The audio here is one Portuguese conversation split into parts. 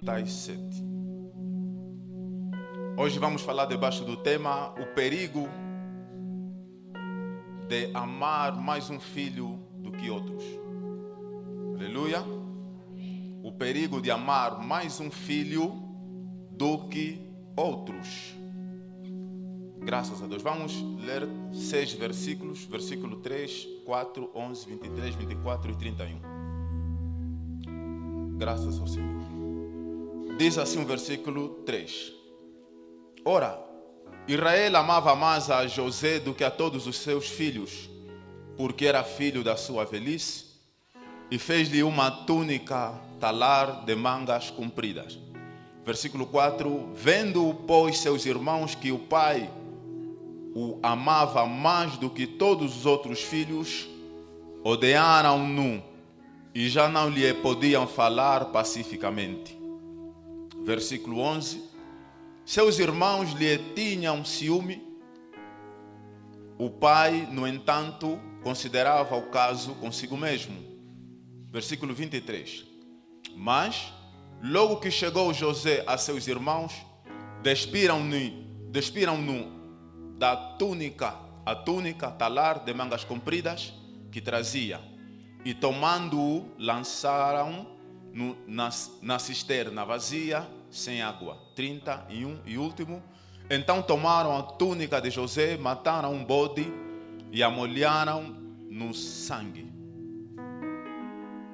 37. Hoje vamos falar debaixo do tema o perigo de amar mais um filho do que outros. Aleluia. O perigo de amar mais um filho do que outros. Graças a Deus. Vamos ler 6 versículos. Versículo 3, 4, 11, 23, 24 e 31. Graças ao Senhor. Diz assim o versículo 3. Ora, Israel amava mais a José do que a todos os seus filhos, porque era filho da sua velhice, e fez-lhe uma túnica talar de mangas compridas. Versículo 4. Vendo, pois, seus irmãos que o pai o amava mais do que todos os outros filhos, odiaram-no e já não lhe podiam falar pacificamente. Versículo 11. Seus irmãos lhe tinham ciúme. O pai, no entanto, considerava o caso consigo mesmo. Versículo 23. Mas, logo que chegou José a seus irmãos, despiram-no da túnica, a túnica talar de mangas compridas que trazia, e tomando-o, lançaram na cisterna vazia, sem água. 31 e último. Então tomaram a túnica de José, mataram um bode e a molharam no sangue.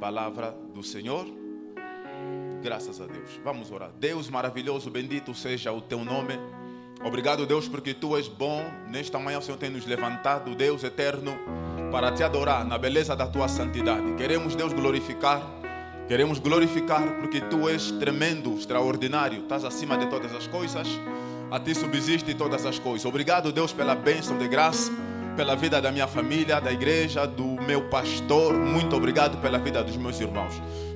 Palavra do Senhor. Graças a Deus. Vamos orar. Deus maravilhoso, bendito seja o teu nome. Obrigado, Deus, porque tu és bom. Nesta manhã o Senhor tem nos levantado, Deus eterno, para te adorar na beleza da tua santidade. Queremos, Deus, glorificar. Queremos glorificar porque tu és tremendo, extraordinário. Estás acima de todas as coisas. A ti subsiste todas as coisas. Obrigado, Deus, pela bênção de graça, pela vida da minha família, da igreja, do meu pastor. Muito obrigado pela vida dos meus irmãos.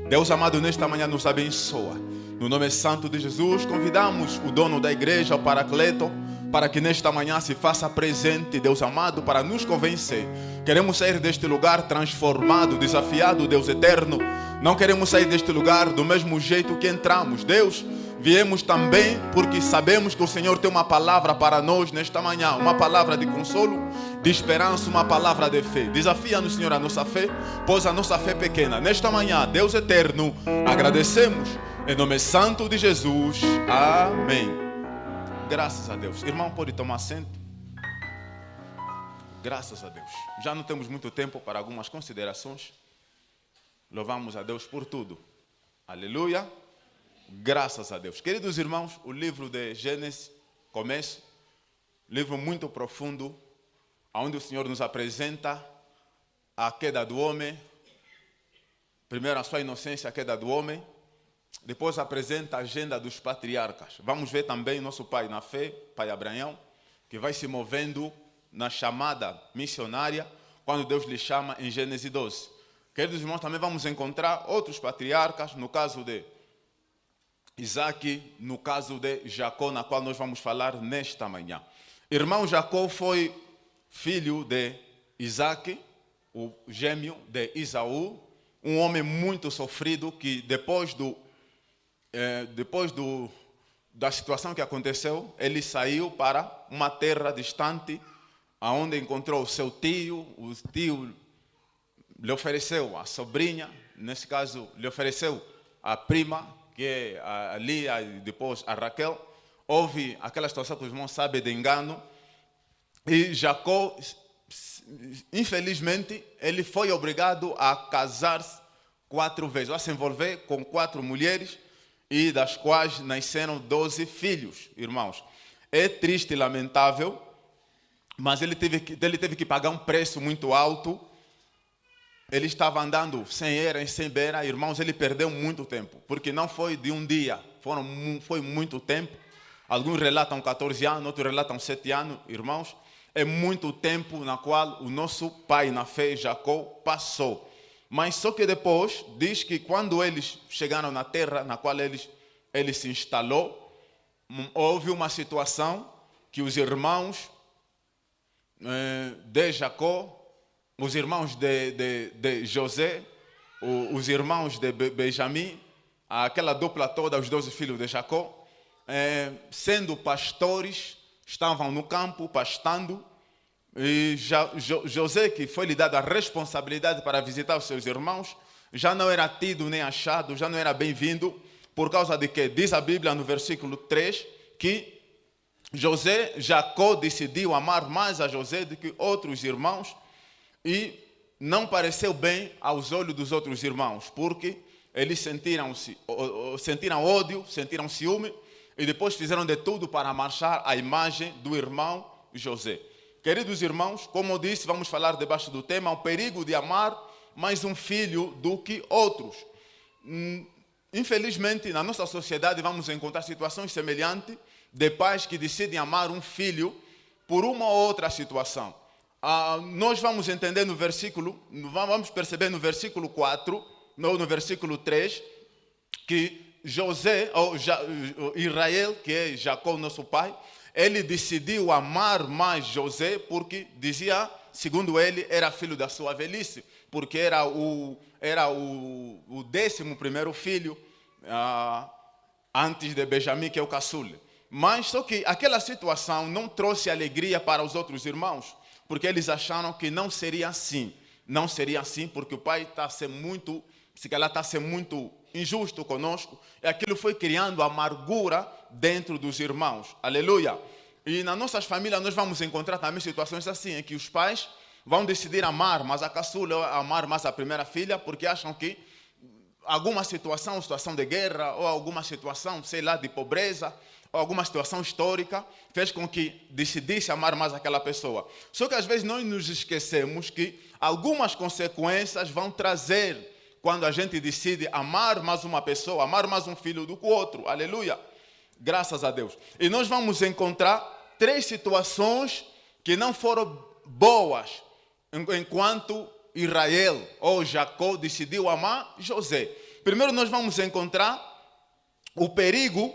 Deus amado, nesta manhã nos abençoa. No nome santo de Jesus, convidamos o dono da igreja, o Paracleto, para que nesta manhã se faça presente, Deus amado, para nos convencer. Queremos sair deste lugar transformado, desafiado, Deus eterno. Não queremos sair deste lugar do mesmo jeito que entramos. Deus, viemos também porque sabemos que o Senhor tem uma palavra para nós nesta manhã. Uma palavra de consolo, de esperança, uma palavra de fé. Desafia-nos, Senhor, a nossa fé, pois a nossa fé é pequena. Nesta manhã, Deus eterno, agradecemos. Em nome santo de Jesus. Amém. Graças a Deus. Irmão, pode tomar assento. Graças a Deus. Já não temos muito tempo para algumas considerações. Louvamos a Deus por tudo. Aleluia. Graças a Deus. Queridos irmãos, o livro de Gênesis, começo, livro muito profundo, onde o Senhor nos apresenta a queda do homem. Primeiro a sua inocência, a queda do homem. Depois apresenta a agenda dos patriarcas. Vamos ver também nosso pai na fé, pai Abraão, que vai se movendo na chamada missionária, quando Deus lhe chama em Gênesis 12. Queridos irmãos, também vamos encontrar outros patriarcas, no caso de Isaac, no caso de Jacó, na qual nós vamos falar nesta manhã. Irmão Jacó foi filho de Isaac, o gêmeo de Esaú, um homem muito sofrido que depois da situação que aconteceu, ele saiu para uma terra distante, onde encontrou o seu tio. O tio lhe ofereceu a sobrinha, nesse caso lhe ofereceu a prima, que é a Lia, e depois a Raquel. Houve aquela situação que os irmãos sabem de engano, e Jacó, infelizmente, ele foi obrigado a casar-se 4 vezes, a se envolver com 4 mulheres, e das quais nasceram 12 filhos, irmãos. É triste e lamentável, mas ele teve que pagar um preço muito alto. Ele estava andando sem era e sem beira, irmãos, ele perdeu muito tempo, porque não foi de um dia, foi muito tempo. Alguns relatam 14 anos, outros relatam 7 anos, irmãos. É muito tempo na qual o nosso pai na fé, Jacó, passou. Mas só que depois, diz que quando eles chegaram na terra na qual ele se instalou, houve uma situação que os irmãos de Jacó, os irmãos de José, os irmãos de Benjamim, aquela dupla toda, os 12 filhos de Jacó, sendo pastores, estavam no campo pastando, e José, que foi lhe dada a responsabilidade para visitar os seus irmãos, já não era tido nem achado, já não era bem-vindo, por causa de que diz a Bíblia no versículo 3 que Jacó decidiu amar mais a José do que outros irmãos e não pareceu bem aos olhos dos outros irmãos, porque eles sentiram ódio, sentiram ciúme e depois fizeram de tudo para marchar a imagem do irmão José. Queridos irmãos, como eu disse, vamos falar debaixo do tema, o perigo de amar mais um filho do que outros. Infelizmente, na nossa sociedade vamos encontrar situações semelhantes de pais que decidem amar um filho por uma ou outra situação. Nós vamos entender no versículo, vamos perceber no versículo 4, ou no versículo 3, que Israel, que é Jacó, nosso pai, ele decidiu amar mais José porque dizia, segundo ele, era filho da sua velhice, porque era o 11º filho antes de Benjamim, que é o caçula. Mas só que aquela situação não trouxe alegria para os outros irmãos, porque eles acharam que não seria assim. Não seria assim, porque o pai está a ser muito, se calhar está a ser muito injusto conosco, e aquilo foi criando amargura dentro dos irmãos. Aleluia! E nas nossas famílias nós vamos encontrar também situações assim, em que os pais vão decidir amar mais a caçula, amar mais a primeira filha, porque acham que alguma situação de guerra, ou alguma situação, sei lá, de pobreza, ou alguma situação histórica, fez com que decidisse amar mais aquela pessoa. Só que às vezes nós nos esquecemos que algumas consequências vão trazer quando a gente decide amar mais uma pessoa, amar mais um filho do que o outro. Aleluia! Graças a Deus. E nós vamos encontrar 3 situações que não foram boas enquanto Israel ou Jacó decidiu amar José. Primeiro nós vamos encontrar o perigo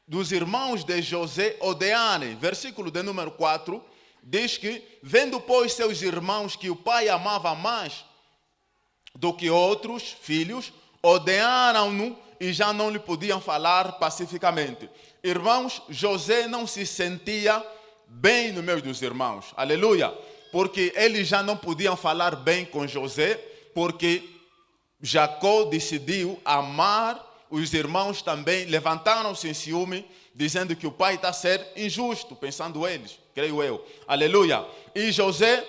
dos irmãos de José odiarem. Versículo de número 4 diz que, vendo pois seus irmãos que o pai amava mais do que outros filhos, odiaram-no e já não lhe podiam falar pacificamente. Irmãos, José não se sentia bem no meio dos irmãos. Aleluia! Porque eles já não podiam falar bem com José, porque Jacó decidiu amar os irmãos também, levantaram-se em ciúme, dizendo que o pai está a ser injusto, pensando eles, creio eu. Aleluia! E José,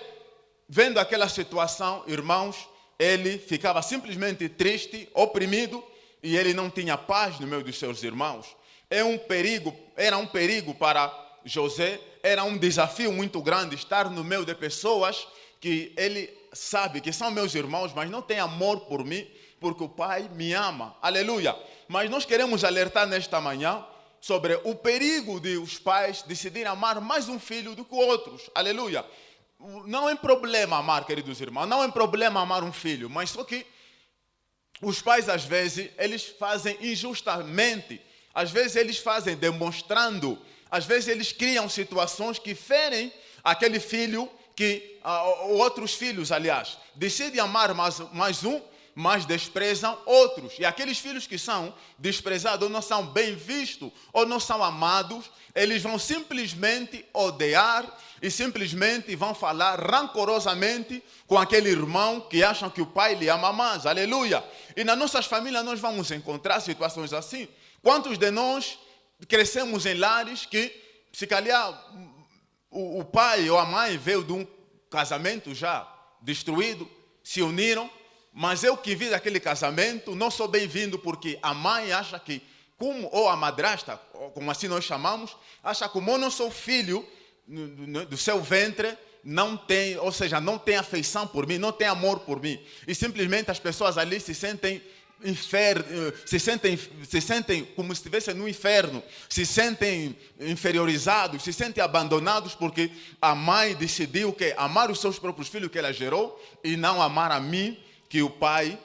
vendo aquela situação, irmãos, ele ficava simplesmente triste, oprimido, e ele não tinha paz no meio dos seus irmãos. Era um perigo para José, era um desafio muito grande estar no meio de pessoas que ele sabe que são meus irmãos, mas não tem amor por mim, porque o pai me ama. Aleluia! Mas nós queremos alertar nesta manhã sobre o perigo de os pais decidirem amar mais um filho do que outros. Aleluia! Não é problema amar, queridos irmãos, não é problema amar um filho, mas só que os pais, às vezes, eles fazem injustamente, às vezes eles fazem demonstrando, às vezes eles criam situações que ferem aquele filho, outros filhos, aliás, decidem amar mais um, mas desprezam outros. E aqueles filhos que são desprezados, ou não são bem vistos, ou não são amados, eles vão simplesmente odiar e simplesmente vão falar rancorosamente com aquele irmão que acham que o pai lhe ama mais. Aleluia! E nas nossas famílias nós vamos encontrar situações assim. Quantos de nós crescemos em lares que, se calhar, o pai ou a mãe veio de um casamento já destruído, se uniram, mas eu que vi daquele casamento não sou bem-vindo porque a mãe acha que, ou a madrasta, como assim nós chamamos, acha que como eu não sou filho do seu ventre, não tem, ou seja, não tem afeição por mim, não tem amor por mim. E simplesmente as pessoas ali se sentem se sentem como se estivessem no inferno, se sentem inferiorizados, se sentem abandonados porque a mãe decidiu que amar os seus próprios filhos que ela gerou e não amar a mim, que o pai,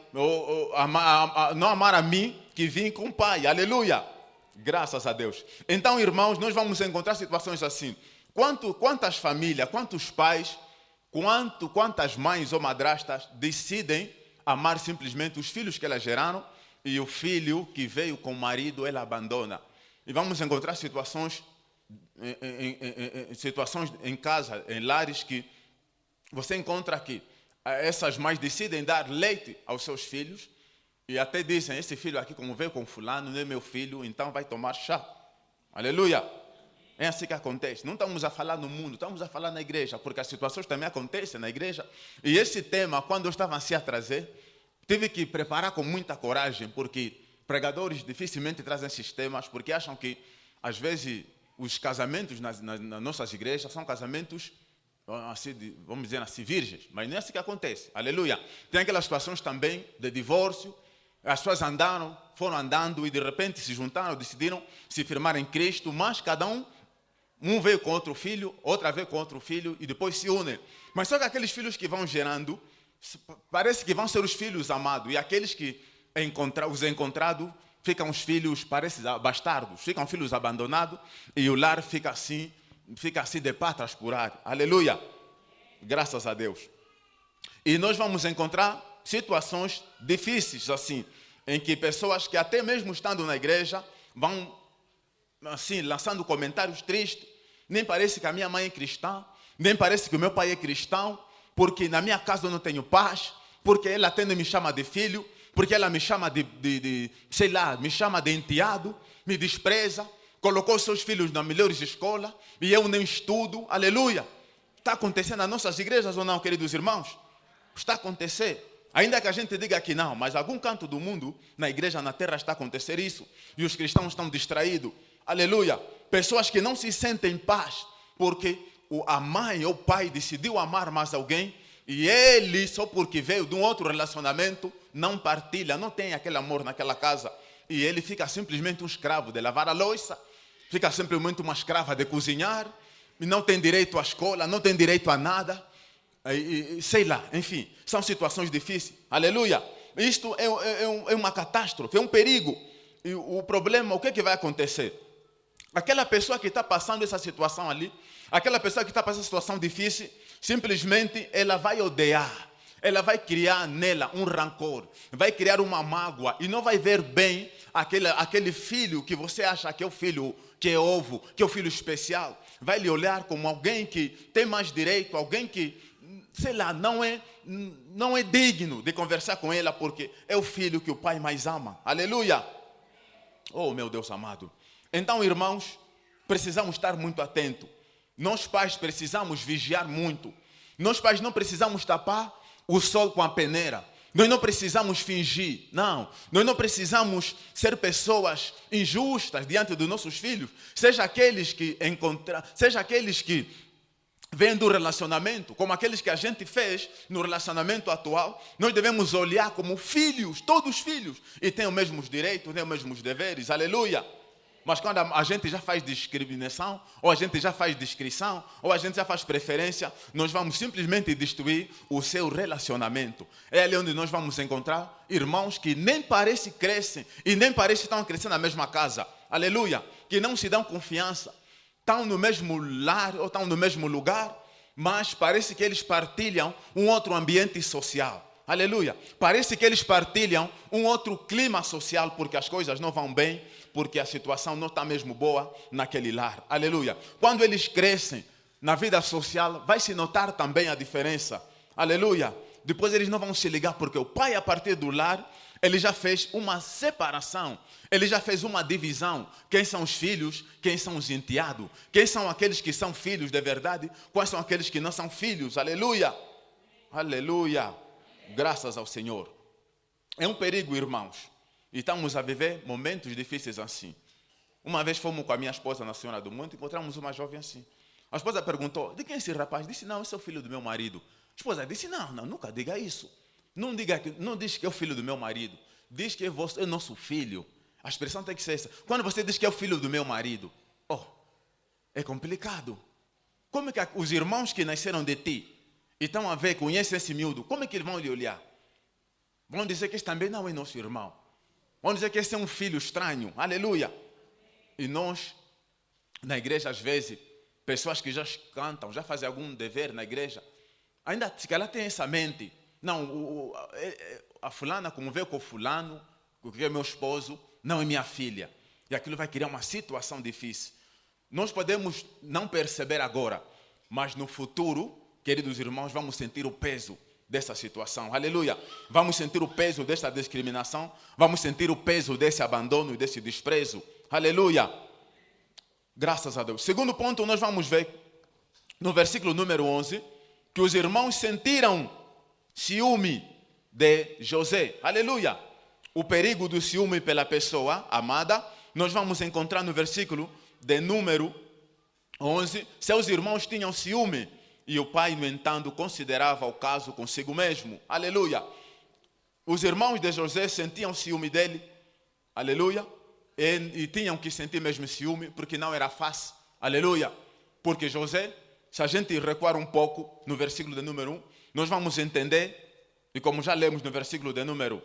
não amar a mim, que vim com o pai. Aleluia! Graças a Deus. Então, irmãos, nós vamos encontrar situações assim. Quantas famílias, quantos pais, quantas mães ou madrastas decidem amar simplesmente os filhos que elas geraram e o filho que veio com o marido, ele abandona. E vamos encontrar situações em casa, em lares, que você encontra que essas mães decidem dar leite aos seus filhos e até dizem, esse filho aqui, como veio com fulano, não é meu filho, então vai tomar chá. Aleluia! É assim que acontece. Não estamos a falar no mundo, estamos a falar na igreja, porque as situações também acontecem na igreja. E esse tema, quando eu estava assim a trazer, tive que preparar com muita coragem, porque pregadores dificilmente trazem esses temas, porque acham que, às vezes, os casamentos nas nossas igrejas são casamentos, assim, vamos dizer assim, virgens. Mas não é assim que acontece. Aleluia. Tem aquelas situações também de divórcio. As pessoas foram andando e de repente se juntaram, decidiram se firmar em Cristo, mas cada um veio com outro filho, outra veio com outro filho e depois se unem. Mas só que aqueles filhos que vão gerando, parece que vão ser os filhos amados. E aqueles que os encontrados, ficam os filhos, parecem bastardos, ficam filhos abandonados e o lar fica assim de patas por ar. Aleluia! Graças a Deus. E nós vamos encontrar situações difíceis assim, em que pessoas que até mesmo estando na igreja vão assim lançando comentários tristes. Nem parece que a minha mãe é cristã, nem parece que o meu pai é cristão, porque na minha casa eu não tenho paz, porque ela até não me chama de filho, porque ela me chama me chama de enteado, me despreza, colocou seus filhos nas melhores escolas e eu nem estudo. Aleluia! Está acontecendo nas nossas igrejas ou não, queridos irmãos? Está acontecendo. Ainda que a gente diga que não, mas algum canto do mundo, na igreja, na terra, está a acontecer isso. E os cristãos estão distraídos. Aleluia! Pessoas que não se sentem em paz, porque a mãe ou o pai decidiu amar mais alguém, e ele, só porque veio de um outro relacionamento, não partilha, não tem aquele amor naquela casa. E ele fica simplesmente um escravo de lavar a louça, fica simplesmente uma escrava de cozinhar, e não tem direito à escola, não tem direito a nada. Sei lá, enfim, são situações difíceis. Aleluia! Isto é uma catástrofe, é um perigo. E o problema, o que vai acontecer? Aquela pessoa que está passando essa situação ali, aquela pessoa que está passando essa situação difícil, simplesmente ela vai odiar, ela vai criar nela um rancor, vai criar uma mágoa e não vai ver bem aquele filho que você acha que é o filho que é ovo, que é o filho especial. Vai lhe olhar como alguém que tem mais direito, alguém que, sei lá, não é digno de conversar com ela, porque é o filho que o pai mais ama. Aleluia! Oh, meu Deus amado. Então, irmãos, precisamos estar muito atentos. Nós pais precisamos vigiar muito. Nós pais não precisamos tapar o sol com a peneira. Nós não precisamos fingir. Não. Nós não precisamos ser pessoas injustas diante dos nossos filhos. Seja aqueles que vêm do relacionamento, como aqueles que a gente fez no relacionamento atual. Nós devemos olhar como filhos, todos filhos, e têm os mesmos direitos, têm os mesmos deveres. Aleluia! Mas quando a gente já faz discriminação, ou a gente já faz descrição, ou a gente já faz preferência, nós vamos simplesmente destruir o seu relacionamento. É ali onde nós vamos encontrar irmãos que nem parece crescem e nem parece que estão crescendo na mesma casa. Aleluia! Que não se dão confiança. Estão no mesmo lar ou estão no mesmo lugar, mas parece que eles partilham um outro ambiente social. Aleluia! Parece que eles partilham um outro clima social, porque as coisas não vão bem, porque a situação não está mesmo boa naquele lar. Aleluia! Quando eles crescem na vida social, vai se notar também a diferença. Aleluia! Depois eles não vão se ligar, porque o pai, a partir do lar, ele já fez uma separação, ele já fez uma divisão. Quem são os filhos, quem são os enteados, quem são aqueles que são filhos de verdade, quais são aqueles que não são filhos. Aleluia! Aleluia! Graças ao Senhor. É um perigo, irmãos. E estamos a viver momentos difíceis assim. Uma vez fomos com a minha esposa na Senhora do Monte e encontramos uma jovem assim. A esposa perguntou, de quem é esse rapaz? Disse, não, esse é o filho do meu marido. A esposa disse, não, nunca diga isso. Não diz que é o filho do meu marido. Diz que você é nosso filho. A expressão tem que ser essa. Quando você diz que é o filho do meu marido, é complicado. Como é que os irmãos que nasceram de ti e estão a ver, conhecem esse miúdo, como é que eles vão lhe olhar? Vão dizer que esse também não é nosso irmão. Vão dizer que esse é um filho estranho. Aleluia! E nós, na igreja, às vezes, pessoas que já cantam, já fazem algum dever na igreja, ainda se calhar tem essa mente. Não, a fulana, como veio com o fulano, porque é meu esposo, não é minha filha. E aquilo vai criar uma situação difícil. Nós podemos não perceber agora, mas no futuro, queridos irmãos, vamos sentir o peso dessa situação. Aleluia! Vamos sentir o peso dessa discriminação, vamos sentir o peso desse abandono e desse desprezo. Aleluia! Graças a Deus. Segundo ponto, nós vamos ver no versículo número 11, que os irmãos sentiram ciúme de José. Aleluia! O perigo do ciúme pela pessoa amada, nós vamos encontrar no versículo de número 11. Seus irmãos tinham ciúme e o pai, no entanto, considerava o caso consigo mesmo. Aleluia! Os irmãos de José sentiam ciúme dele. Aleluia! E tinham que sentir mesmo ciúme, porque não era fácil. Aleluia! Porque José, se a gente recuar um pouco no versículo de número 1, nós vamos entender, e como já lemos no versículo de número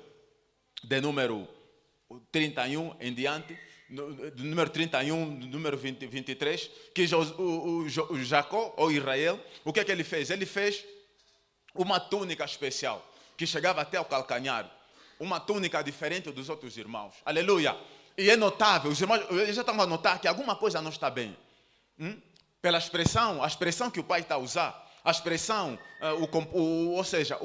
31 em diante, do número 31, do número 23, que o Jacó, ou Israel, o que é que ele fez? Ele fez uma túnica especial, que chegava até ao calcanhar, uma túnica diferente dos outros irmãos. Aleluia! E é notável, os irmãos já estão a notar que alguma coisa não está bem. Pela expressão, a expressão que o pai está a usar, a expressão, ou seja,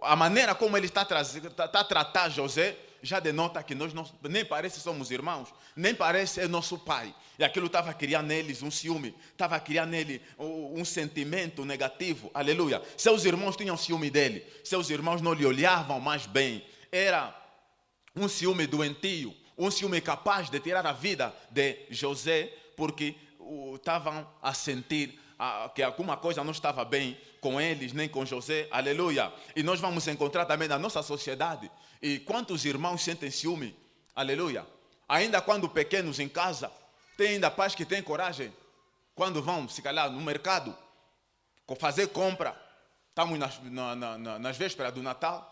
a maneira como ele está a tratar José, já denota que nós não, nem parece somos irmãos, nem parece é nosso pai. E aquilo estava a criar neles um ciúme, estava a criar nele um sentimento negativo. Aleluia. Seus irmãos tinham ciúme dele, seus irmãos não lhe olhavam mais bem. Era um ciúme doentio, um ciúme capaz de tirar a vida de José, porque estavam a sentir que alguma coisa não estava bem com eles, nem com José. Aleluia. E nós vamos encontrar também na nossa sociedade. E quantos irmãos sentem ciúme? Aleluia. Ainda quando pequenos em casa, tem ainda pais que têm coragem, quando vão, se calhar, no mercado, fazer compra. Estamos nas vésperas do Natal.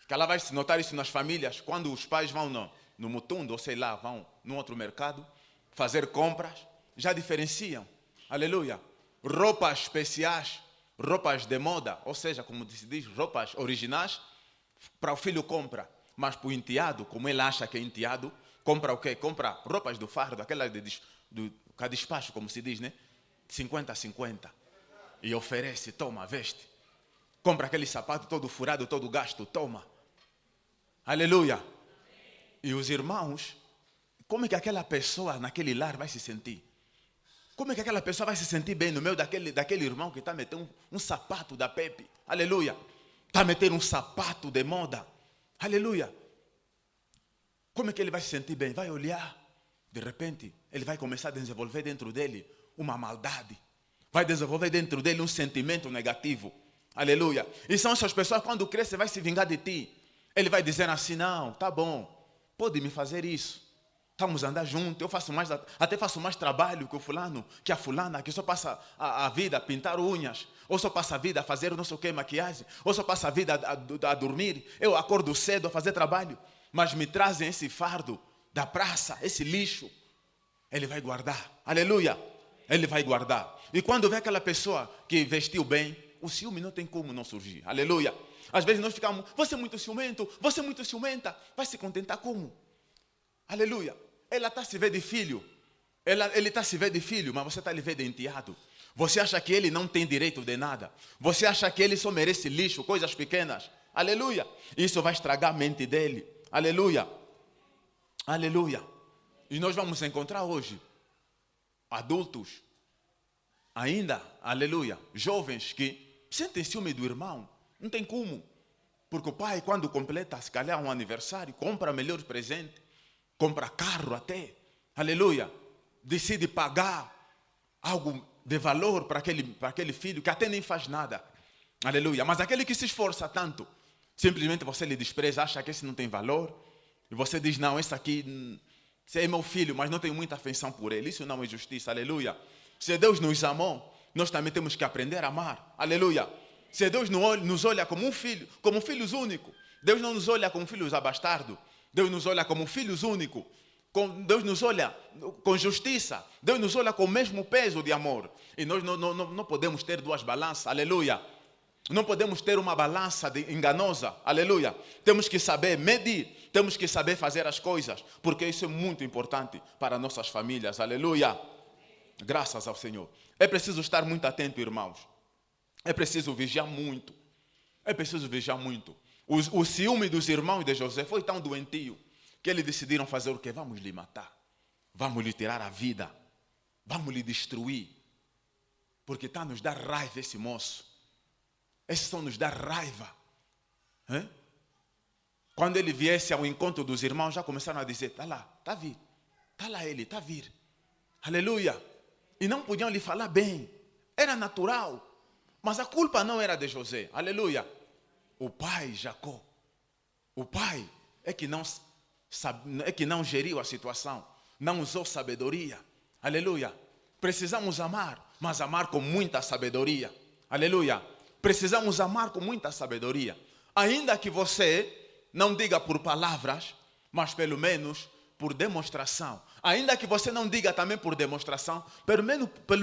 Se calhar vai se notar isso nas famílias, quando os pais vão no Mutundo, ou sei lá, vão num outro mercado, fazer compras, já diferenciam. Aleluia. Roupas especiais, roupas de moda, ou seja, como se diz, roupas originais, para o filho compra. Mas para o enteado, como ele acha que é enteado, compra o quê? Compra roupas do fardo, aquelas do despacho, como se diz, né? 50-50. E oferece, toma, veste. Compra aquele sapato todo furado, todo gasto, toma. Aleluia. E os irmãos, como é que aquela pessoa naquele lar vai se sentir? Como é que aquela pessoa vai se sentir bem no meio daquele irmão que está a meter um sapato da Pepe? Aleluia. Está a meter um sapato de moda. Aleluia. Como é que ele vai se sentir bem? Vai olhar. De repente, ele vai começar a desenvolver dentro dele uma maldade. Vai desenvolver dentro dele um sentimento negativo. Aleluia. E são essas pessoas, quando crescem, vai se vingar de ti. Ele vai dizer assim, não, tá bom, pode me fazer isso. Estamos a andar juntos, eu até faço mais trabalho que o fulano, que a fulana, que só passa a vida a pintar unhas, ou só passa a vida a fazer não sei o que, maquiagem, ou só passa a vida a dormir. Eu acordo cedo a fazer trabalho, mas me trazem esse fardo da praça, esse lixo. Ele vai guardar, aleluia, ele vai guardar. E quando vê aquela pessoa que vestiu bem, o ciúme não tem como não surgir, aleluia. Às vezes nós ficamos, você é muito ciumento, você é muito ciumenta, vai se contentar como? Aleluia. Ela está a se ver de filho. Ele está a se ver de filho, mas você está a lhe ver de enteado. Você acha que ele não tem direito de nada. Você acha que ele só merece lixo, coisas pequenas. Aleluia. Isso vai estragar a mente dele. Aleluia. Aleluia. E nós vamos encontrar hoje adultos ainda, aleluia, jovens que sentem ciúme do irmão. Não tem como. Porque o pai, quando completa, se calhar, um aniversário, compra melhor presente. Compra carro até, aleluia, decide pagar algo de valor para aquele filho que até nem faz nada, aleluia. Mas aquele que se esforça tanto, simplesmente você lhe despreza, acha que esse não tem valor, e você diz, não, esse aqui, esse é meu filho, mas não tenho muita afeição por ele. Isso não é justiça, aleluia. Se Deus nos amou, nós também temos que aprender a amar, aleluia. Se Deus nos olha como um filho, como filhos únicos, Deus não nos olha como filhos abastardos. Deus nos olha como filhos únicos. Deus nos olha com justiça. Deus nos olha com o mesmo peso de amor. E nós não podemos ter duas balanças. Aleluia. Não podemos ter uma balança enganosa. Aleluia. Temos que saber medir. Temos que saber fazer as coisas. Porque isso é muito importante para nossas famílias. Aleluia. Graças ao Senhor. É preciso estar muito atento, irmãos. É preciso vigiar muito. É preciso vigiar muito. O ciúme dos irmãos de José foi tão doentio que eles decidiram fazer o quê? Vamos lhe matar. Vamos lhe tirar a vida. Vamos lhe destruir. Porque está a nos dar raiva esse moço. Esse só nos dá raiva. Quando ele viesse ao encontro dos irmãos, já começaram a dizer, está lá, está a vir. Está lá ele, está a vir. Aleluia. E não podiam lhe falar bem. Era natural. Mas a culpa não era de José. Aleluia. O pai, Jacó. O pai é que não geriu a situação. Não usou sabedoria. Aleluia. Precisamos amar, mas amar com muita sabedoria. Aleluia. Precisamos amar com muita sabedoria. Ainda que você não diga por palavras, mas pelo menos por demonstração. Ainda que você não diga também por demonstração, pelo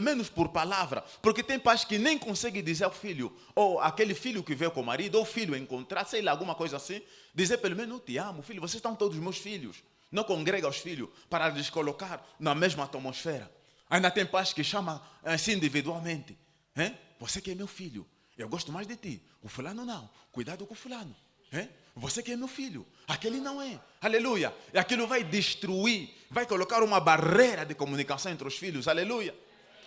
menos por palavra. Porque tem pais que nem conseguem dizer ao filho, ou aquele filho que veio com o marido, ou o filho encontrar, sei lá, alguma coisa assim, dizer pelo menos, eu te amo, filho, vocês estão todos meus filhos. Não congrega os filhos para lhes colocar na mesma atmosfera. Ainda tem pais que chamam assim individualmente. Você que é meu filho. Eu gosto mais de ti. O fulano não. Cuidado com o fulano. Você que é meu filho. Aquele não é. Aleluia. E aquilo vai destruir. Vai colocar uma barreira de comunicação entre os filhos. Aleluia.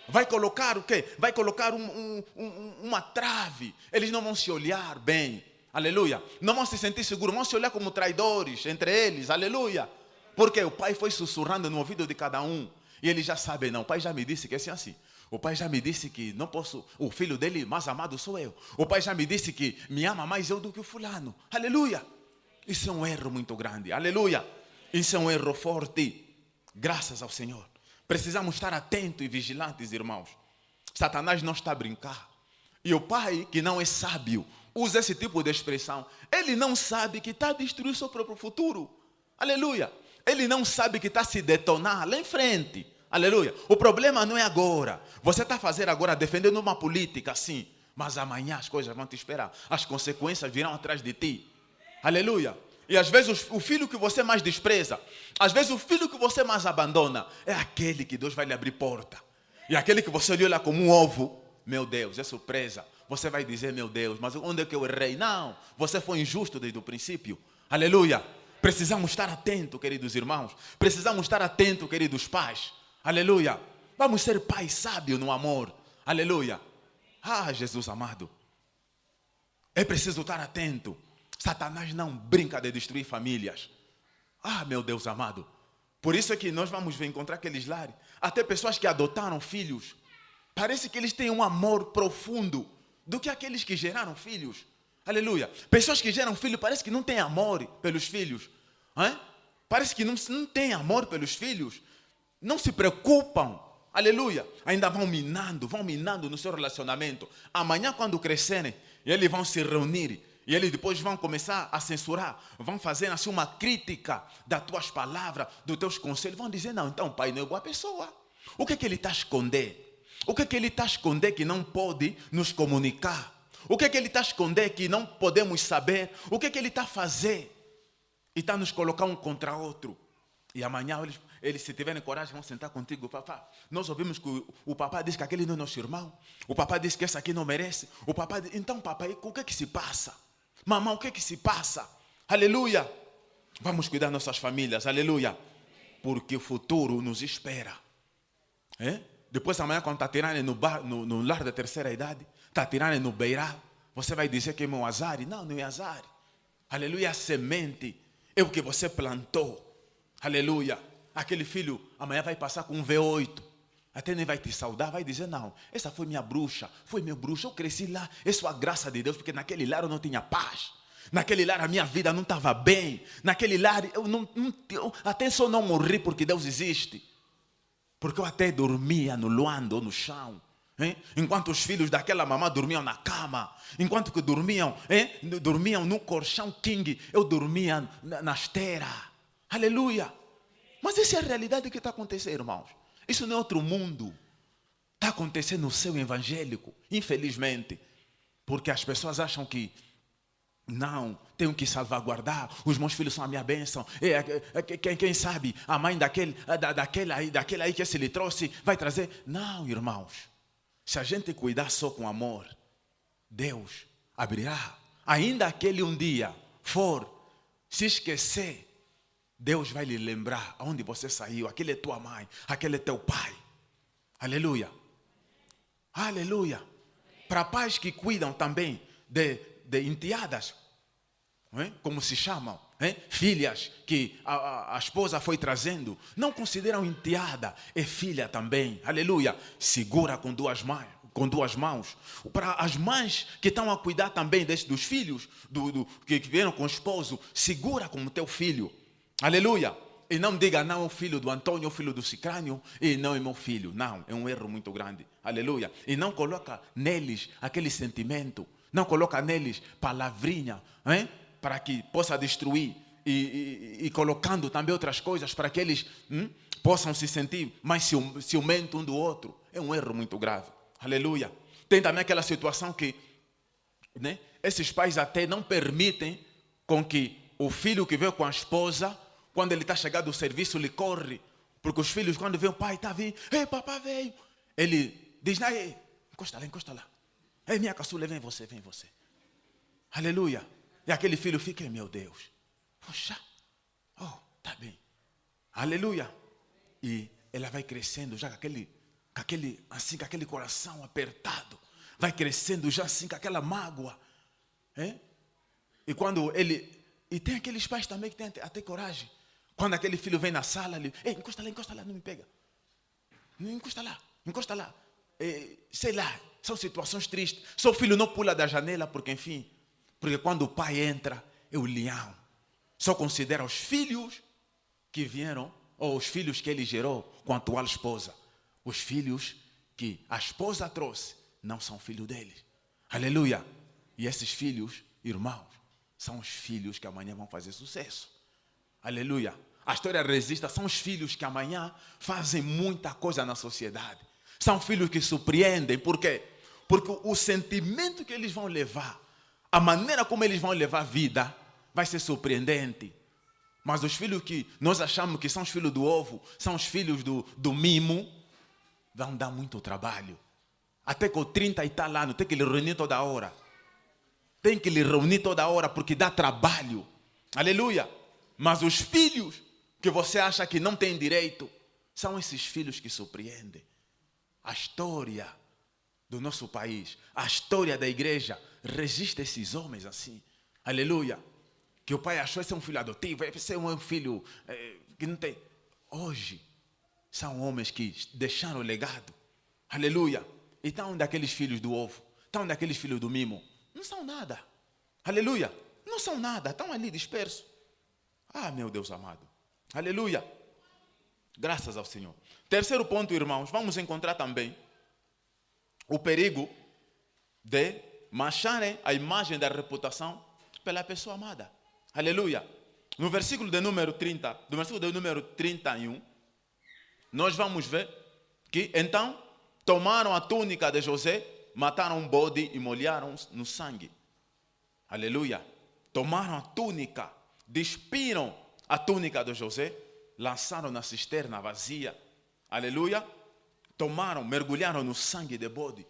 Vai colocar o quê? Vai colocar uma trave. Eles não vão se olhar bem. Aleluia. Não vão se sentir seguros. Vão se olhar como traidores entre eles. Aleluia. Porque o pai foi sussurrando no ouvido de cada um. E eles já sabem, não. O pai já me disse que é assim. O pai já me disse que não posso, o filho dele mais amado sou eu. O pai já me disse que me ama mais eu do que o fulano. Aleluia. Isso é um erro muito grande. Aleluia. Isso é um erro forte. Graças ao Senhor. Precisamos estar atentos e vigilantes, irmãos. Satanás não está a brincar. E o pai, que não é sábio, usa esse tipo de expressão. Ele não sabe que está a destruir seu próprio futuro. Aleluia. Ele não sabe que está a se detonar lá em frente. Aleluia. O problema não é agora. Você está a fazer agora, defendendo uma política, sim. Mas amanhã as coisas vão te esperar. As consequências virão atrás de ti. Aleluia. E às vezes o filho que você mais despreza, às vezes o filho que você mais abandona, é aquele que Deus vai lhe abrir porta. E aquele que você olha como um ovo, meu Deus, é surpresa. Você vai dizer, meu Deus, mas onde é que eu errei? Não, você foi injusto desde o princípio. Aleluia. Precisamos estar atentos, queridos irmãos. Precisamos estar atentos, queridos pais. Aleluia. Vamos ser pais sábios no amor. Aleluia. Ah, Jesus amado. É preciso estar atento. Satanás não brinca de destruir famílias. Ah, meu Deus amado. Por isso é que nós vamos encontrar aqueles lares. Até pessoas que adotaram filhos. Parece que eles têm um amor profundo do que aqueles que geraram filhos. Aleluia. Pessoas que geram filhos parece que não têm amor pelos filhos. Parece que não têm amor pelos filhos. Não se preocupam. Aleluia. Ainda vão minando no seu relacionamento. Amanhã, quando crescerem, eles vão se reunir. E eles depois vão começar a censurar. Vão fazer assim uma crítica das tuas palavras, dos teus conselhos. Vão dizer, não, então o pai não é boa pessoa. O que é que ele está a esconder? O que é que ele está a esconder que não pode nos comunicar? O que é que ele está a esconder que não podemos saber? O que é que ele está a fazer? E está a nos colocar um contra outro. E amanhã eles se tiverem coragem, vão sentar contigo, papá. Nós ouvimos que o papá diz que aquele não é nosso irmão. O papá diz que esse aqui não merece. O papá diz, então papai, o que é que se passa? Mamãe, o que é que se passa? Aleluia. Vamos cuidar das nossas famílias, aleluia. Porque o futuro nos espera. Depois amanhã, quando está tirando no lar da terceira idade, está tirando no beirá, você vai dizer que é meu azar. Não, não é azar. Aleluia, a semente é o que você plantou. Aleluia. Aquele filho amanhã vai passar com um V8. Até nem vai te saudar, vai dizer, não, essa foi minha bruxa, foi meu bruxo, eu cresci lá, é só a graça de Deus, porque naquele lar eu não tinha paz. Naquele lar a minha vida não estava bem. Naquele lar eu até só não morri porque Deus existe. Porque eu até dormia no luando ou no chão. Enquanto os filhos daquela mamã dormiam na cama, enquanto que dormiam no colchão king, eu dormia na esteira. Aleluia. Mas essa é a realidade que está acontecendo, irmãos. Isso não é outro mundo. Está acontecendo no céu evangélico, infelizmente. Porque as pessoas acham que não, tenho que salvaguardar, os meus filhos são a minha bênção. Quem sabe a mãe daquele aí que esse lhe trouxe vai trazer. Não, irmãos. Se a gente cuidar só com amor, Deus abrirá. Ainda aquele um dia for se esquecer, Deus vai lhe lembrar aonde você saiu. Aquele é tua mãe, aquele é teu pai. Aleluia. Aleluia. Para pais que cuidam também de enteadas, como se chamam, filhas que a esposa foi trazendo, não consideram enteada, é filha também. Aleluia. Segura com duas mãos. Para as mães que estão a cuidar também dos filhos que vieram com o esposo, segura como teu filho. Aleluia. E não diga, não é o filho do Antônio, é o filho do Cicrânio, e não é meu filho. Não, é um erro muito grande. Aleluia. E não coloca neles aquele sentimento. Não coloca neles palavrinha, para que possa destruir. E colocando também outras coisas para que eles possam se sentir mais ciumentos um do outro. É um erro muito grave. Aleluia. Tem também aquela situação que esses pais até não permitem com que o filho que veio com a esposa, quando ele está chegando do serviço, ele corre. Porque os filhos, quando vê o pai, está vindo. Ei, papai veio. Ele diz, não, encosta lá. Ei, minha caçula, vem você. Aleluia. E aquele filho fica, meu Deus. Poxa, tá bem. Aleluia. E ela vai crescendo já com aquele coração apertado. Vai crescendo já assim com aquela mágoa. E quando e tem aqueles pais também que têm até coragem. Quando aquele filho vem na sala, ele, ei, encosta lá, não me pega. Não, encosta lá. Sei lá, são situações tristes. Seu filho não pula da janela porque quando o pai entra, é o leão. Só considera os filhos que vieram, ou os filhos que ele gerou com a atual esposa. Os filhos que a esposa trouxe não são filhos deles. Aleluia. E esses filhos, irmãos, são os filhos que amanhã vão fazer sucesso. Aleluia. A história resiste, são os filhos que amanhã fazem muita coisa na sociedade. São filhos que surpreendem. Por quê? Porque o sentimento que eles vão levar, a maneira como eles vão levar a vida, vai ser surpreendente. Mas os filhos que nós achamos que são os filhos do ovo, são os filhos do mimo, vão dar muito trabalho. Até com 30 e tal anos, tem que lhe reunir toda hora. Porque dá trabalho. Aleluia. Mas os filhos que você acha que não tem direito, são esses filhos que surpreendem. A história do nosso país, a história da igreja, resiste esses homens assim. Aleluia. Que o pai achou esse é um filho adotivo, esse é um filho que não tem. Hoje, são homens que deixaram o legado. Aleluia. E estão daqueles filhos do ovo, estão daqueles filhos do mimo. Não são nada. Aleluia. Não são nada, estão ali dispersos. Ah, meu Deus amado. Aleluia. Graças ao Senhor. Terceiro ponto, irmãos, vamos encontrar também o perigo de mancharem a imagem da reputação pela pessoa amada. Aleluia. No versículo de número 30, do versículo de número 31, nós vamos ver que então tomaram a túnica de José, mataram um bode e molharam no sangue. Aleluia. Tomaram a túnica, despiram a túnica de José, lançaram na cisterna vazia. Aleluia. Mergulharam no sangue de bode.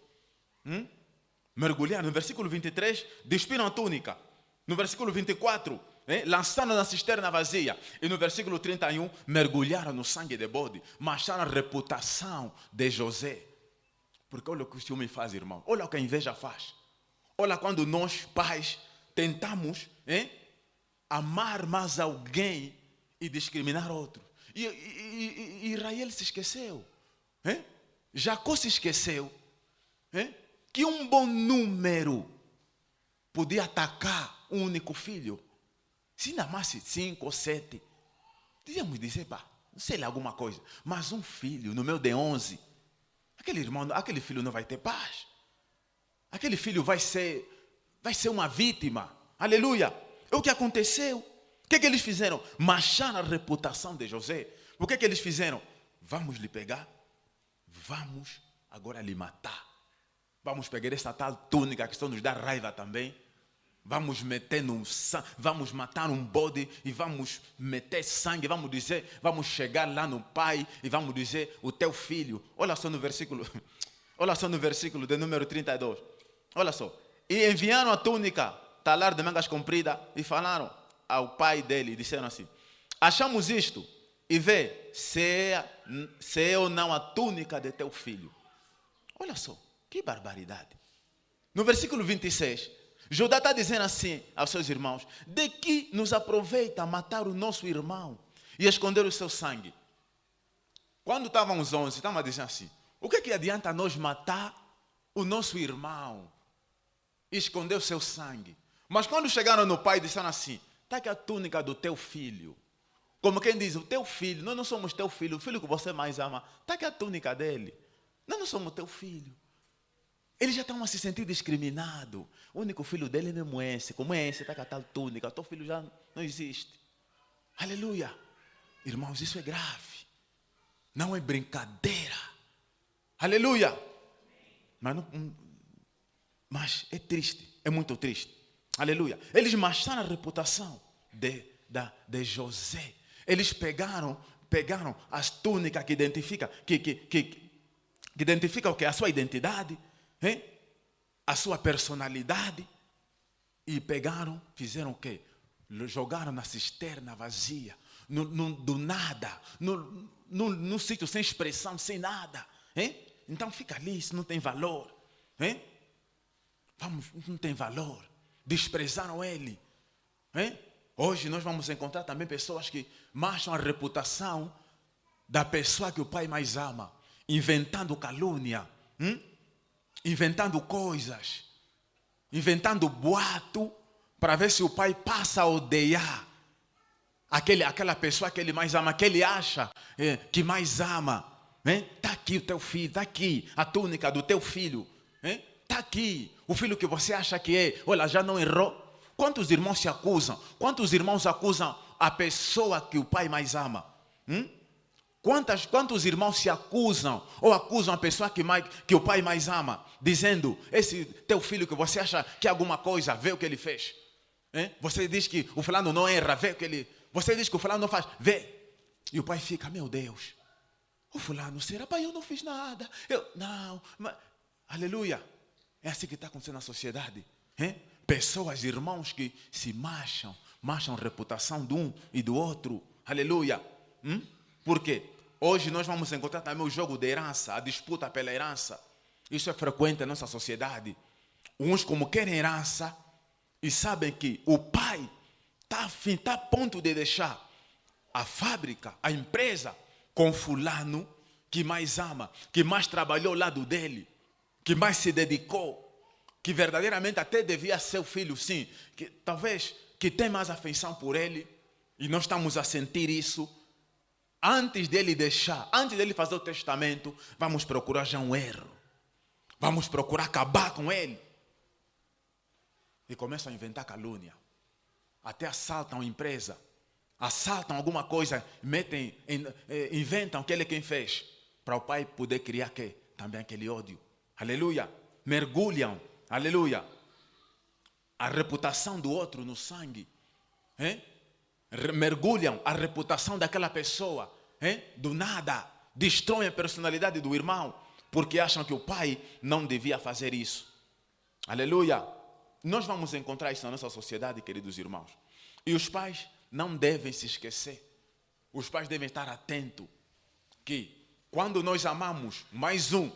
Mergulharam. No versículo 23, despiram a túnica. No versículo 24, lançaram na cisterna vazia. E no versículo 31, mergulharam no sangue de bode. Mancharam a reputação de José. Porque olha o que o ciúme faz, irmão. Olha o que a inveja faz. Olha quando nós, pais, tentamos amar mais alguém e discriminar outro. E Israel se esqueceu. Jacó se esqueceu que um bom número podia atacar um único filho. Se ainda mais 5 ou 7, devíamos dizer, não sei lá, alguma coisa. Mas um filho, no meu de 11, aquele filho não vai ter paz. Aquele filho vai ser uma vítima. Aleluia. É o que aconteceu. O que eles fizeram? Mancharam a reputação de José. O que eles fizeram? Vamos lhe pegar. Vamos agora lhe matar. Vamos pegar essa tal túnica que só nos dá raiva também. Vamos meter no sangue, vamos matar um bode e vamos meter sangue, vamos chegar lá no pai e vamos dizer, o teu filho, olha só no versículo de número 32, olha só, e enviaram a túnica, talar de mangas compridas e falaram ao pai dele, disseram assim, achamos isto e vê se é ou não a túnica de teu filho. Olha só, que barbaridade. No versículo 26, Judá está dizendo assim aos seus irmãos, de que nos aproveita matar o nosso irmão e esconder o seu sangue? Quando estavam os 11, estavam dizendo assim, o que adianta nós matar o nosso irmão e esconder o seu sangue? Mas quando chegaram no pai, disseram assim, está aqui a túnica do teu filho. Como quem diz, o teu filho, nós não somos teu filho, o filho que você mais ama, está aqui a túnica dele. Nós não somos teu filho. Eles já estão a se sentir discriminados. O único filho dele mesmo é esse. Como é esse? Está com a tal túnica. O teu filho já não existe. Aleluia. Irmãos, isso é grave. Não é brincadeira. Aleluia. Mas é triste. É muito triste. Aleluia. Eles mancharam a reputação de José. Eles pegaram as túnicas que identificam o que é a sua identidade. A sua personalidade e pegaram, fizeram o quê? Jogaram na cisterna vazia, do nada, num sítio sem expressão, sem nada. Então fica ali, isso não tem valor. Não tem valor. Desprezaram ele. Hoje nós vamos encontrar também pessoas que mancham a reputação da pessoa que o pai mais ama, inventando calúnia. Inventando coisas, inventando boato, para ver se o pai passa a odiar aquela pessoa que ele mais ama, que ele acha que mais ama. Está aqui o teu filho, está aqui a túnica do teu filho, está aqui o filho que você acha que é, olha, já não errou. Quantos irmãos se acusam? Quantos irmãos acusam a pessoa que o pai mais ama? Quantos irmãos se acusam ou acusam a pessoa que o pai mais ama, dizendo, esse teu filho que você acha que é alguma coisa, vê o que ele fez. Você diz que o fulano não erra, vê o que ele... Você diz que o fulano não faz, vê. E o pai fica, meu Deus, o fulano, será? Pai, eu não fiz nada. Aleluia. É assim que está acontecendo na sociedade. Pessoas, irmãos que se mancham a reputação de um e do outro. Aleluia. Por quê? Hoje nós vamos encontrar também o jogo de herança, a disputa pela herança. Isso é frequente na nossa sociedade. Uns como querem herança e sabem que o pai está a ponto de deixar a fábrica, a empresa, com fulano que mais ama, que mais trabalhou ao lado dele, que mais se dedicou, que verdadeiramente até devia ser o filho, sim, que talvez que tem mais afeição por ele, e nós estamos a sentir isso. Antes dele fazer o testamento, vamos procurar já um erro. Vamos procurar acabar com ele. E começam a inventar calúnia. Até assaltam a empresa. Assaltam alguma coisa, inventam que ele é quem fez. Para o pai poder criar também aquele ódio. Aleluia. Mergulham, aleluia, a reputação do outro no sangue. Mergulham a reputação daquela pessoa, do nada, destroem a personalidade do irmão, porque acham que o pai não devia fazer isso. Aleluia. Nós vamos encontrar isso na nossa sociedade, queridos irmãos. E os pais não devem se esquecer. Os pais devem estar atentos que quando nós amamos mais um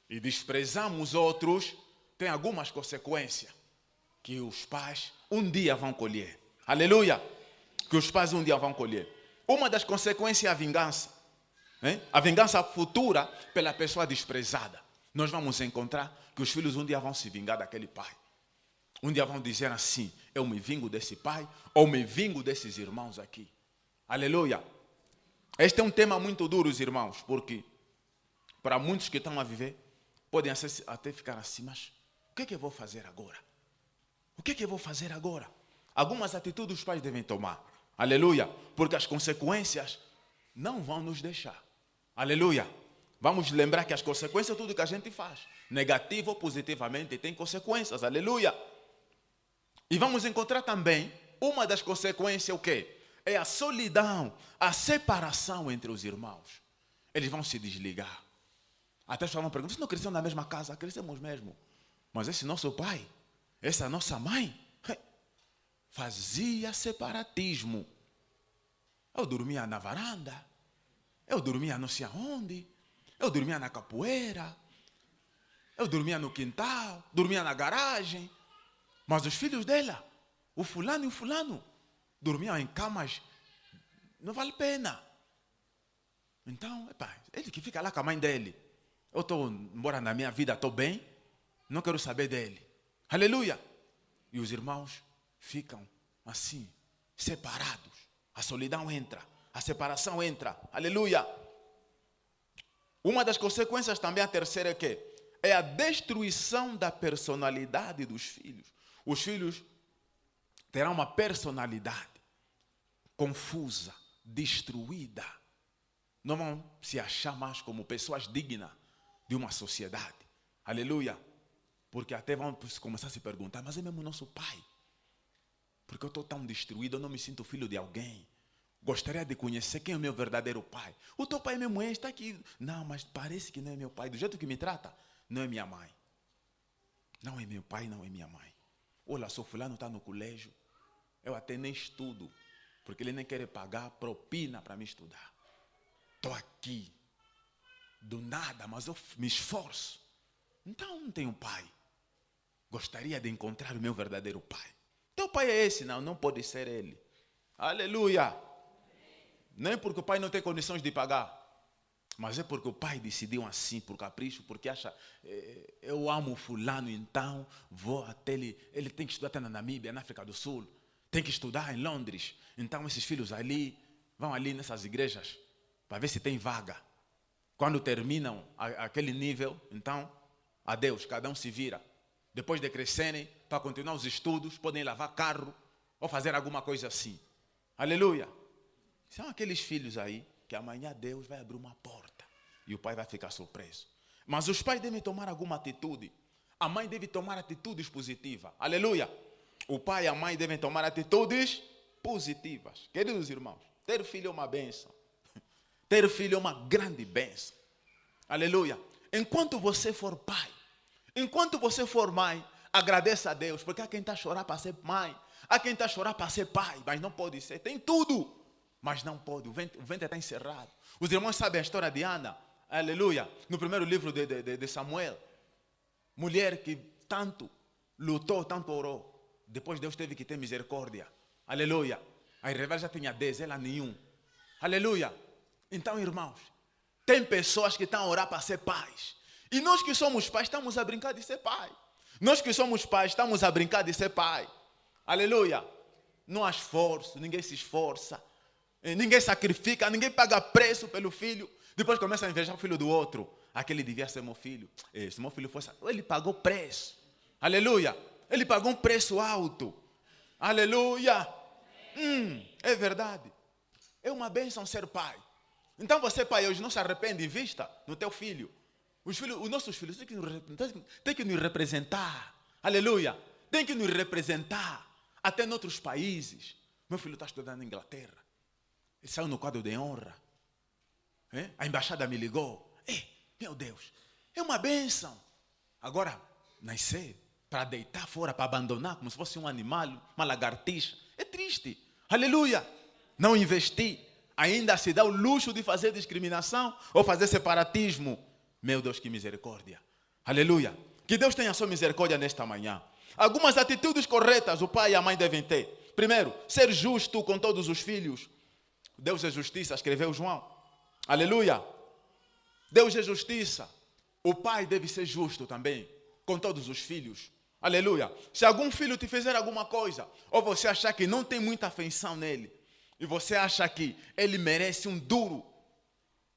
e desprezamos outros, tem algumas consequências que os pais um dia vão colher. Aleluia. Que os pais um dia vão colher. Uma das consequências é a vingança. A vingança futura pela pessoa desprezada. Nós vamos encontrar que os filhos um dia vão se vingar daquele pai. Um dia vão dizer assim, eu me vingo desse pai, ou me vingo desses irmãos aqui. Aleluia. Este é um tema muito duro, irmãos, porque para muitos que estão a viver, podem até ficar assim, mas o que é que eu vou fazer agora? O que é que eu vou fazer agora? Algumas atitudes os pais devem tomar. Aleluia. Porque as consequências não vão nos deixar. Aleluia. Vamos lembrar que as consequências é tudo que a gente faz. Negativo ou positivamente tem consequências. Aleluia. E vamos encontrar também uma das consequências, o quê? É a solidão, a separação entre os irmãos. Eles vão se desligar. Até as pessoas vão perguntar, vocês não cresceram na mesma casa? Crescemos mesmo. Mas esse nosso pai, essa nossa mãe, fazia separatismo. Eu dormia na varanda. Eu dormia não sei aonde. Eu dormia na capoeira. Eu dormia no quintal. Dormia na garagem. Mas os filhos dela, o fulano e o fulano, dormiam em camas. Não vale a pena. Então, ele que fica lá com a mãe dele. Eu estou, embora na minha vida estou bem, não quero saber dele. Aleluia. E os irmãos ficam assim, separados. A solidão entra, a separação entra. Aleluia. Uma das consequências também, a terceira é que é a destruição da personalidade dos filhos. Os filhos terão uma personalidade confusa, destruída. Não vão se achar mais como pessoas dignas de uma sociedade. Aleluia. Porque até vão começar a se perguntar, mas é mesmo nosso pai? Porque eu estou tão destruído, eu não me sinto filho de alguém. Gostaria de conhecer quem é o meu verdadeiro pai. O teu pai mesmo está aqui. Não, mas parece que não é meu pai. Do jeito que me trata, não é minha mãe. Não é meu pai, não é minha mãe. Olha, só fulano está no colégio. Eu até nem estudo, porque ele nem quer pagar propina para me estudar. Estou aqui, do nada, mas eu me esforço. Então não tenho pai. Gostaria de encontrar o meu verdadeiro pai. Teu pai é esse? Não, não pode ser ele. Aleluia. Nem porque o pai não tem condições de pagar, mas é porque o pai decidiu assim, por capricho, porque acha, eu amo fulano, então vou até ele. Ele tem que estudar até na Namíbia, na África do Sul. Tem que estudar em Londres. Então esses filhos ali, vão ali nessas igrejas, para ver se tem vaga. Quando terminam aquele nível, então, adeus, cada um se vira. Depois de crescerem, para continuar os estudos, podem lavar carro ou fazer alguma coisa assim. Aleluia. São aqueles filhos aí que amanhã Deus vai abrir uma porta e o pai vai ficar surpreso. Mas os pais devem tomar alguma atitude. A mãe deve tomar atitudes positivas. Aleluia. O pai e a mãe devem tomar atitudes positivas. Queridos irmãos, ter filho é uma bênção. Ter filho é uma grande bênção. Aleluia. Enquanto você for pai, enquanto você for mãe, agradeça a Deus, porque há quem está a chorar para ser mãe, há quem está a chorar para ser pai, mas não pode ser, tem tudo, mas não pode, o ventre está encerrado. Os irmãos sabem a história de Ana, aleluia, no primeiro livro de Samuel, mulher que tanto lutou, tanto orou, depois Deus teve que ter misericórdia, aleluia. A Rebecca já tinha 10, ela nenhum, aleluia. Então, irmãos, tem pessoas que estão a orar para ser pais. E nós que somos pais, estamos a brincar de ser pai. Nós que somos pais, estamos a brincar de ser pai. Aleluia. Não há esforço, ninguém se esforça. Ninguém sacrifica, ninguém paga preço pelo filho. Depois começa a invejar o filho do outro. Aquele devia ser meu filho. Se meu filho fosse... Ele pagou preço. Aleluia. Ele pagou um preço alto. Aleluia. É verdade. É uma bênção ser pai. Então você, pai, hoje não se arrepende, invista no teu filho. Os nossos filhos têm que nos representar. Aleluia. Tem que nos representar. Até em outros países. Meu filho está estudando na Inglaterra. Ele saiu no quadro de honra. A embaixada me ligou. Meu Deus, é uma bênção. Agora, nascer para deitar fora, para abandonar, como se fosse um animal, uma lagartixa. É triste. Aleluia. Não investir. Ainda se dá o luxo de fazer discriminação ou fazer separatismo. Meu Deus, que misericórdia. Aleluia. Que Deus tenha sua misericórdia nesta manhã. Algumas atitudes corretas o pai e a mãe devem ter. Primeiro, ser justo com todos os filhos. Deus é justiça, escreveu João. Aleluia. Deus é justiça. O pai deve ser justo também com todos os filhos. Aleluia. Se algum filho te fizer alguma coisa, ou você achar que não tem muita afeição nele, e você acha que ele merece um duro,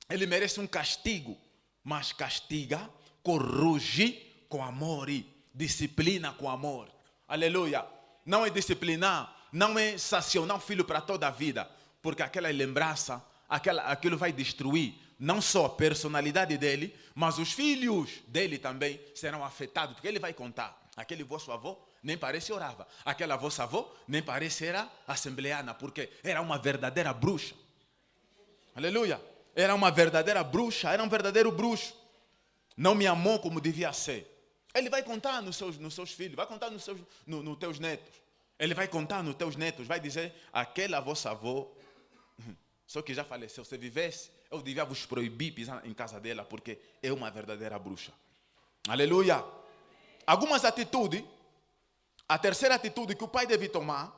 ele merece um castigo, mas castiga, corrige com amor e disciplina com amor. Aleluia. Não é disciplinar, não é sancionar o filho para toda a vida, porque aquela lembrança, aquilo vai destruir não só a personalidade dele, mas os filhos dele também serão afetados, porque ele vai contar. Aquele vosso avô nem parece orava. Aquela vossa avó nem parece era assembleana, porque era uma verdadeira bruxa. Aleluia. Era uma verdadeira bruxa, era um verdadeiro bruxo. Não me amou como devia ser. Ele vai contar nos seus filhos, vai contar nos teus netos. Ele vai contar nos teus netos, vai dizer, aquela vossa avó, só que já faleceu, se vivesse, eu devia vos proibir pisar em casa dela, porque é uma verdadeira bruxa. Aleluia. Algumas atitudes, a terceira atitude que o pai deve tomar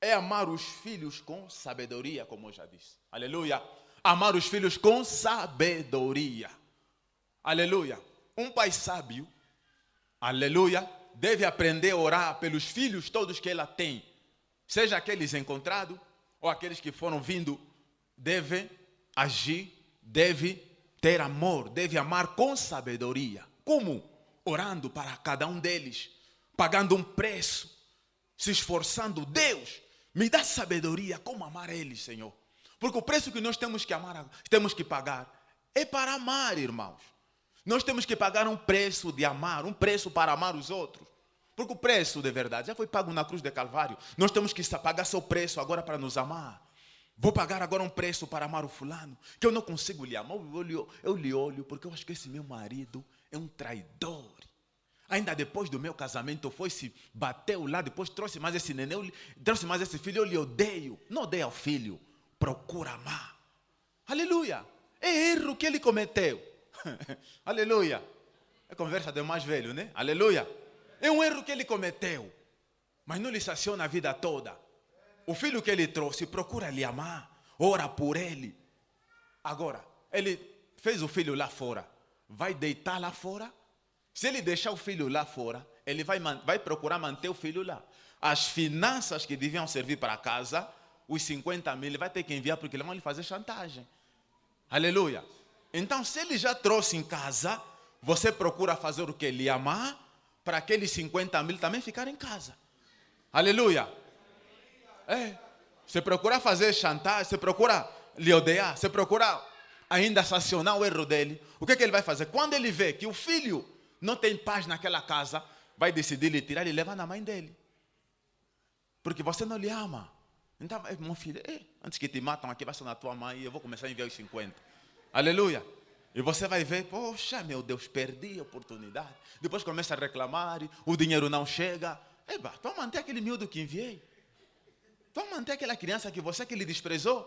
é amar os filhos com sabedoria, como eu já disse. Aleluia. Amar os filhos com sabedoria. Aleluia. Um pai sábio, aleluia, deve aprender a orar pelos filhos todos que ela tem. Seja aqueles encontrados ou aqueles que foram vindo. Deve agir, deve ter amor, deve amar com sabedoria. Como? Orando para cada um deles, pagando um preço, se esforçando. Deus, me dá sabedoria como amar eles, Senhor. Porque o preço que nós temos que pagar é para amar, irmãos. Nós temos que pagar um preço de amar, um preço para amar os outros. Porque o preço de verdade já foi pago na cruz de Calvário. Nós temos que pagar seu preço agora para nos amar. Vou pagar agora um preço para amar o fulano, que eu não consigo lhe amar. Eu lhe olho porque eu acho que esse meu marido é um traidor. Ainda depois do meu casamento foi-se, bateu lá, depois trouxe mais esse neném, trouxe mais esse filho, eu lhe odeio. Não odeia o filho, procura amar. Aleluia. É erro que ele cometeu. Aleluia. É conversa do mais velho, né? Aleluia. É um erro que ele cometeu, mas não lhe saciona a vida toda. O filho que ele trouxe, procura lhe amar, ora por ele. Agora, ele fez o filho lá fora, vai deitar lá fora. Se ele deixar o filho lá fora, ele vai procurar manter o filho lá. As finanças que deviam servir para a casa, os 50 mil, ele vai ter que enviar porque eles vão lhe fazer chantagem. Aleluia. Então, se ele já trouxe em casa, você procura fazer o que? Lhe amar, para aqueles 50 mil também ficar em casa. Aleluia. Você procura fazer chantagem, você procura lhe odiar, você procura ainda sancionar o erro dele. O que ele vai fazer? Quando ele vê que o filho não tem paz naquela casa, vai decidir lhe tirar e levar na mãe dele. Porque você não lhe ama. Então, meu filho, antes que te matam aqui, vai ser na tua mãe e eu vou começar a enviar os 50. Aleluia. E você vai ver, poxa, meu Deus, perdi a oportunidade. Depois começa a reclamar, o dinheiro não chega. Tu vai manter aquele miúdo que enviei. Tu vai manter aquela criança que lhe desprezou.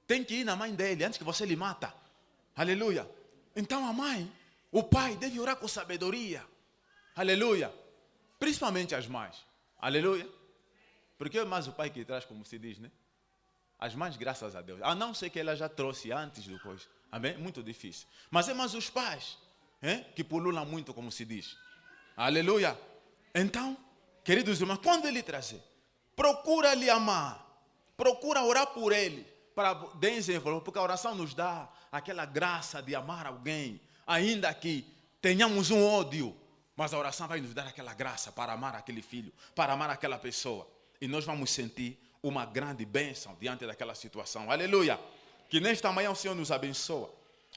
Tem que ir na mãe dele antes que você lhe mata. Aleluia. Então a mãe, o pai deve orar com sabedoria. Aleluia. Principalmente as mães. Aleluia. Porque é mais o pai que traz, como se diz, né? As mães, graças a Deus. A não ser que ela já trouxe antes do coisa. Amém? Muito difícil. Mas é mais os pais, que pululam muito, como se diz. Aleluia. Então, queridos irmãos, quando ele trazer, procura lhe amar. Procura orar por ele. Para desenvolver, porque a oração nos dá aquela graça de amar alguém. Ainda que tenhamos um ódio, mas a oração vai nos dar aquela graça para amar aquele filho, para amar aquela pessoa. E nós vamos sentir uma grande bênção diante daquela situação. Aleluia. Que nesta manhã o Senhor nos abençoe.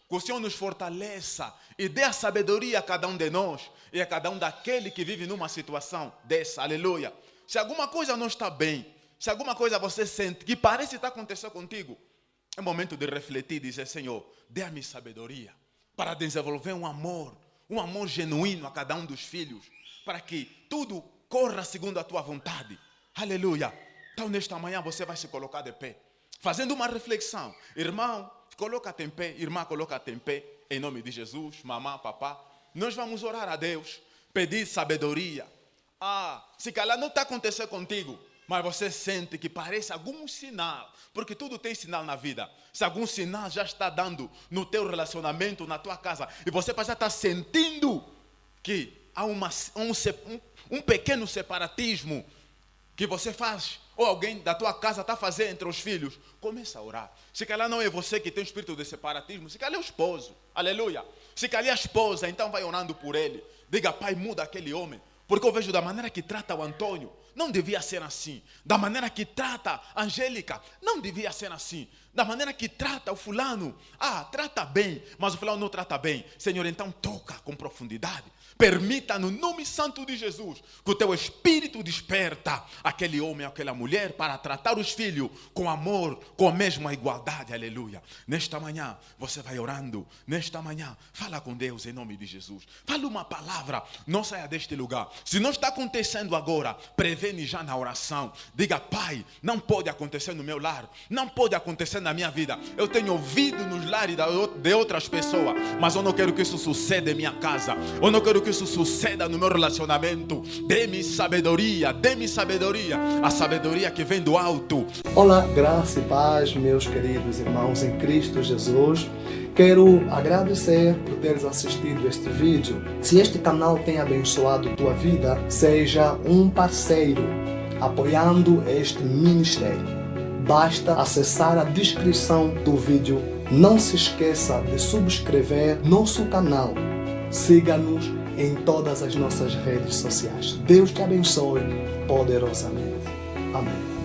Que o Senhor nos fortaleça e dê a sabedoria a cada um de nós e a cada um daquele que vive numa situação dessa. Aleluia. Se alguma coisa não está bem, se alguma coisa você sente que parece estar acontecendo contigo, é momento de refletir e dizer, Senhor, dê-me sabedoria para desenvolver um amor genuíno a cada um dos filhos, para que tudo corra segundo a tua vontade. Aleluia. Então, nesta manhã, você vai se colocar de pé, fazendo uma reflexão. Irmão, coloca-te em pé. Irmã, coloca-te em pé. Em nome de Jesus, mamãe, papá. Nós vamos orar a Deus, pedir sabedoria. Se calhar não está acontecendo contigo, mas você sente que parece algum sinal, porque tudo tem sinal na vida. Se algum sinal já está dando no teu relacionamento, na tua casa, e você já está sentindo que há um pequeno separatismo que você faz, ou alguém da tua casa está fazendo entre os filhos, começa a orar. Se calhar não é você que tem o espírito de separatismo, se calhar é o esposo, aleluia. Se calhar é a esposa, então vai orando por ele. Diga, pai, muda aquele homem, Porque eu vejo da maneira que trata o Antônio, não devia ser assim. Da maneira que trata a Angélica, não devia ser assim. Da maneira que trata o fulano, trata bem, mas o fulano não trata bem. Senhor, então toca com profundidade. Permita no nome santo de Jesus que o teu Espírito desperta aquele homem, aquela mulher para tratar os filhos com amor, com a mesma igualdade, aleluia. Nesta manhã você vai orando, nesta manhã fala com Deus em nome de Jesus. Fala uma palavra, não saia deste lugar. Se não está acontecendo agora, prevene já na oração. Diga: Pai, não pode acontecer no meu lar, não pode acontecer na minha vida. Eu tenho ouvido nos lares de outras pessoas, mas eu não quero que isso suceda em minha casa. Eu não quero que isso suceda no meu relacionamento. Dê-me sabedoria, a sabedoria que vem do alto. Olá, graça e paz, meus queridos irmãos em Cristo Jesus. Quero agradecer por teres assistido este vídeo. Se este canal tem abençoado tua vida, seja um parceiro apoiando este ministério. Basta acessar a descrição do vídeo. Não se esqueça de subscrever nosso canal. Siga-nos em todas as nossas redes sociais. Deus te abençoe poderosamente. Amém.